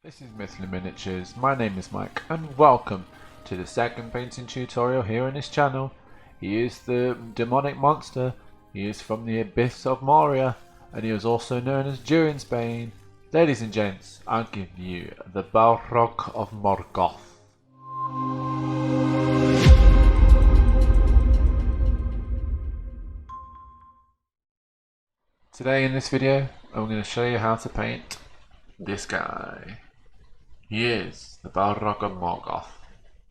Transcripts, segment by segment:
This is Mithlond Miniatures, my name is Mike and welcome to the second painting tutorial here on this channel. He is the demonic monster, he is from the abyss of Moria and he is also known as Durin's Bane. Ladies and gents, I'll give you the Balrog of Morgoth. Today in this video I'm going to show you how to paint this guy. He is the Balrog of Morgoth.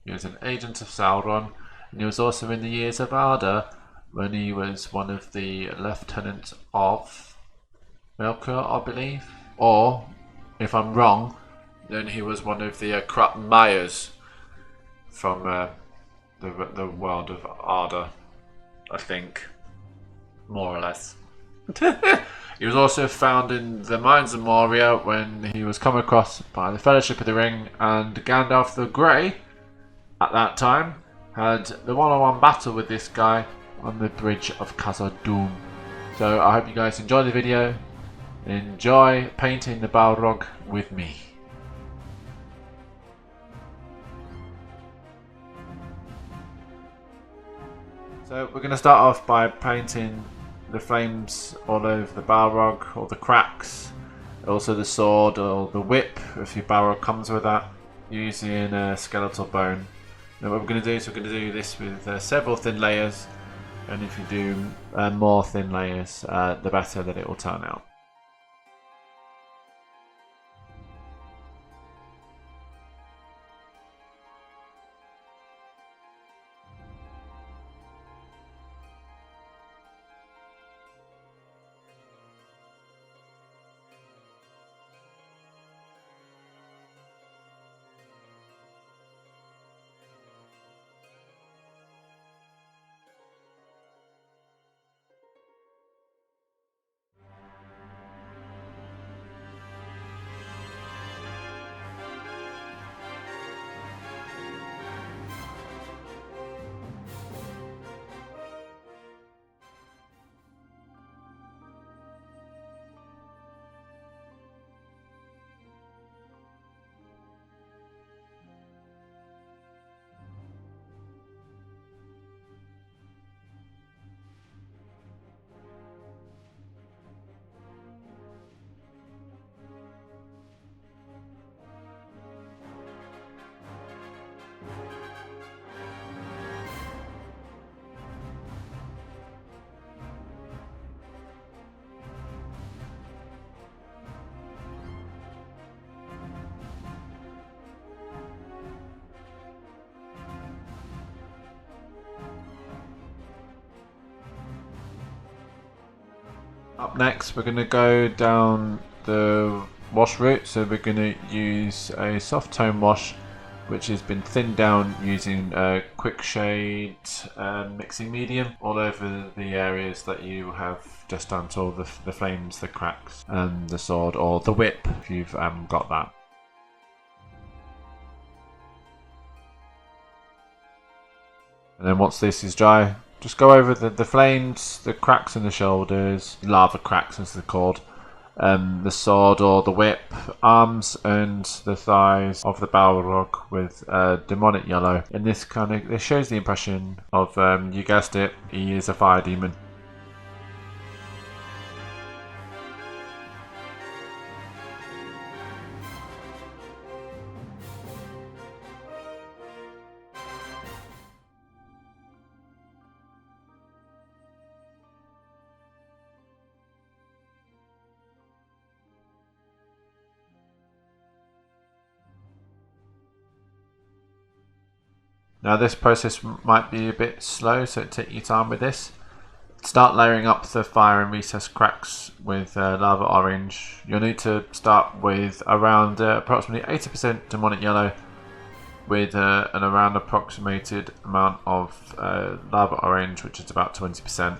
He was an agent of Sauron, and he was also in the Years of Ardor when he was one of the lieutenants of Melkor, I believe. Or, if I'm wrong, then he was one of the corrupt Mayors from the world of Ardor, I think, more or less. He was also found in the mines of Moria when he was come across by the Fellowship of the Ring, and Gandalf the Grey at that time had the one-on-one battle with this guy on the bridge of Khazad-dûm. So I hope you guys enjoy the video, enjoy painting the Balrog with me. So we're going to start off by painting the flames all over the Balrog, or the cracks, also the sword or the whip if your Balrog comes with that, using a skeletal bone. Now what we're going to do is we're going to do this with several thin layers, and if you do more thin layers the better that it will turn out. Up next we're going to go down the wash route, so we're going to use a soft tone wash which has been thinned down using a quick shade mixing medium all over the areas that you have just done, to all the flames, the cracks and the sword or the whip if you've got that. And then once this is dry, just go over the flames, the cracks in the shoulders, lava cracks as they're called, the sword or the whip, arms and the thighs of the Balrog with demonic yellow. And this shows the impression of, you guessed it, he is a fire demon. Now this process might be a bit slow, so take your time with this. Start layering up the fire and recessed cracks with lava orange. You'll need to start with around approximately 80% demonic yellow with an around approximated amount of lava orange, which is about 20%.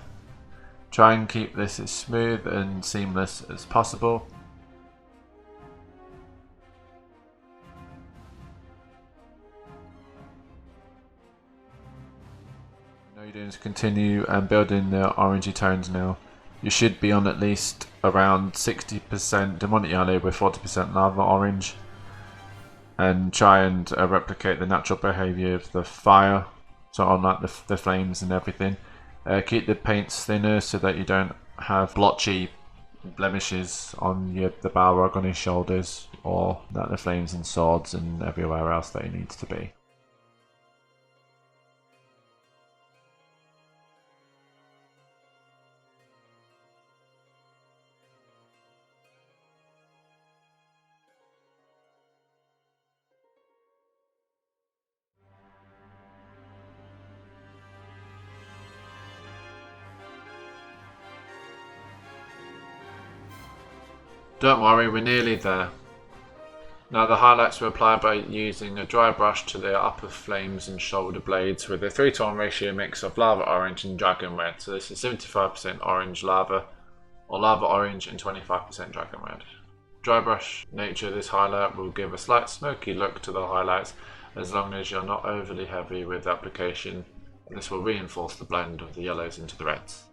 Try and keep this as smooth and seamless as possible. All you're doing is continue building the orangey tones now. You should be on at least around 60% demonic yellow with 40% lava orange. and try and replicate the natural behaviour of the fire, so on like the flames and everything. Keep the paints thinner so that you don't have blotchy blemishes on the Balrog on his shoulders, or that the flames and swords and everywhere else that he needs to be. Don't worry, we're nearly there. Now the highlights were applied by using a dry brush to the upper flames and shoulder blades with a 3:1 ratio mix of lava orange and dragon red. So this is 75% orange lava, or lava orange and 25% dragon red. Dry brush nature of this highlight will give a slight smoky look to the highlights as long as you're not overly heavy with application, and this will reinforce the blend of the yellows into the reds.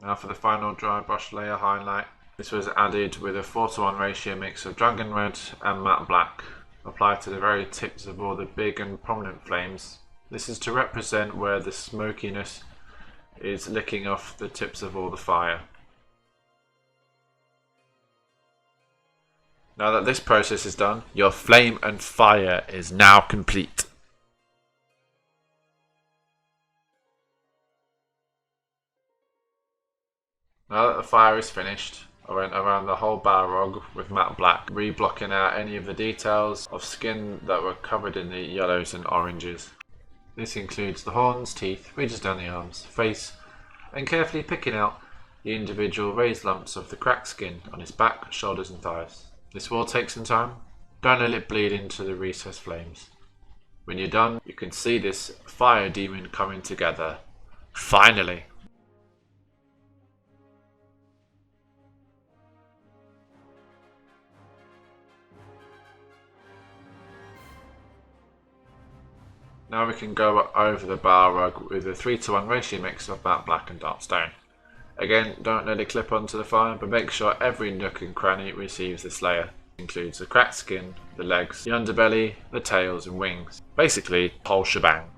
Now for the final dry brush layer highlight. This was added with a 4:1 ratio mix of dragon red and matte black, applied to the very tips of all the big and prominent flames. This is to represent where the smokiness is licking off the tips of all the fire. Now that this process is done, your flame and fire is now complete. Now that the fire is finished, I went around the whole Balrog with matte black, re-blocking out any of the details of skin that were covered in the yellows and oranges. This includes the horns, teeth, ridges down the arms, face, and carefully picking out the individual raised lumps of the cracked skin on his back, shoulders and thighs. This will take some time. Don't let it bleed into the recessed flames. When you're done, you can see this fire demon coming together. Finally! Now we can go over the Balrog with a 3:1 ratio mix of matte black and dark stone. Again, don't let it clip onto the fire, but make sure every nook and cranny receives this layer. It includes the cracked skin, the legs, the underbelly, the tails and wings. Basically, the whole shebang.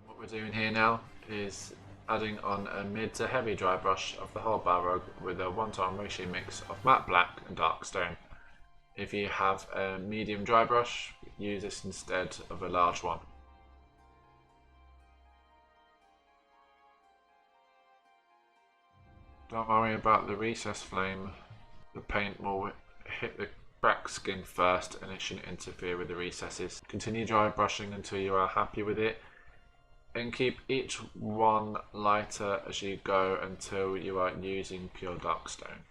What we're doing here now is adding on a mid to heavy dry brush of the whole Balrog with a 1:1 ratio mix of matte black and dark stone. If you have a medium dry brush, use this instead of a large one. Don't worry about the recessed flame. The paint will hit the cracked skin first and it shouldn't interfere with the recesses. Continue dry brushing until you are happy with it, and keep each one lighter as you go until you are using pure dark stone.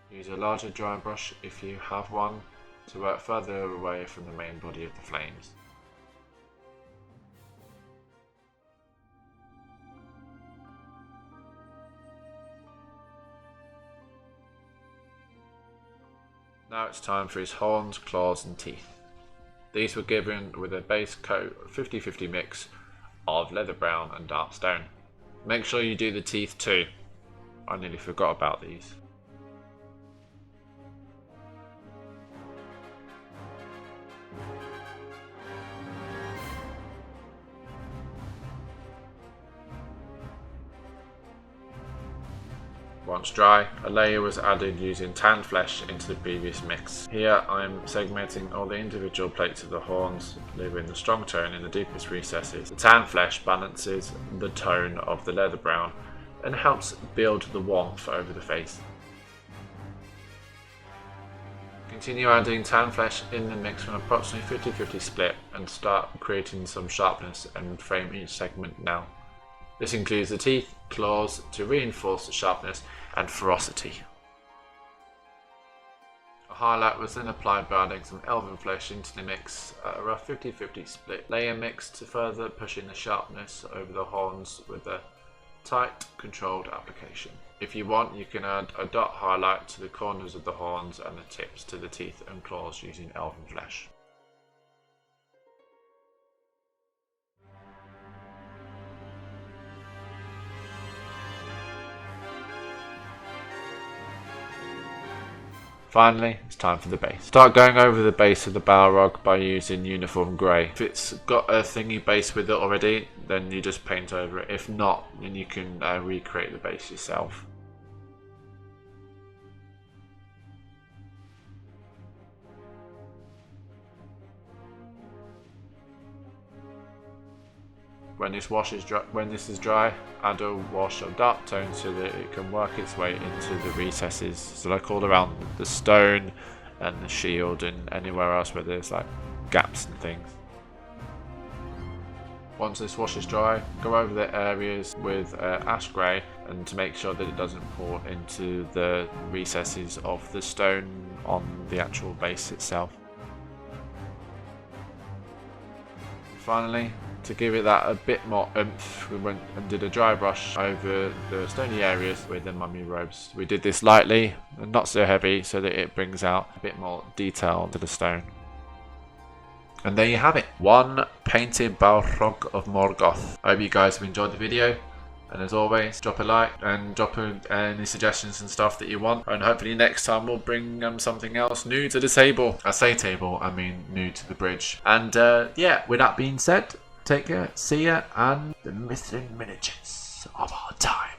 Use a larger dry brush if you have one to work further away from the main body of the flames. Now it's time for his horns, claws and teeth. These were given with a base coat 50-50 mix of leather brown and dark stone. Make sure you do the teeth too. I nearly forgot about these. Once dry, a layer was added using tanned flesh into the previous mix. Here I'm segmenting all the individual plates of the horns, leaving the strong tone in the deepest recesses. The tanned flesh balances the tone of the leather brown and helps build the warmth over the face. Continue adding tan flesh in the mix from approximately 50-50 split and start creating some sharpness and frame each segment now. This includes the teeth, claws to reinforce the sharpness and ferocity. A highlight was then applied by adding some elven flesh into the mix at a rough 50-50 split layer mix to further push in the sharpness over the horns with a tight, controlled application. If you want, you can add a dot highlight to the corners of the horns and the tips to the teeth and claws using elven flesh. Finally, it's time for the base. Start going over the base of the Balrog by using uniform grey. If it's got a thingy base with it already, then you just paint over it. If not, then you can recreate the base yourself. When this is dry, add a wash of dark tone so that it can work its way into the recesses, so like all around the stone and the shield and anywhere else where there's like gaps and things. Once this wash is dry, go over the areas with ash grey and to make sure that it doesn't pour into the recesses of the stone on the actual base itself. Finally, to give it that a bit more oomph, we went and did a dry brush over the stony areas with the mummy robes. We did this lightly and not so heavy so that it brings out a bit more detail to the stone. And there you have it, one painted Balrog of Morgoth. I hope you guys have enjoyed the video, and as always, drop a like and drop any suggestions and stuff that you want, and hopefully next time we'll bring something else new to the table. I say table, I mean new to the bridge. And yeah, with that being said, take care, see ya, and the Mithlond miniatures of our time.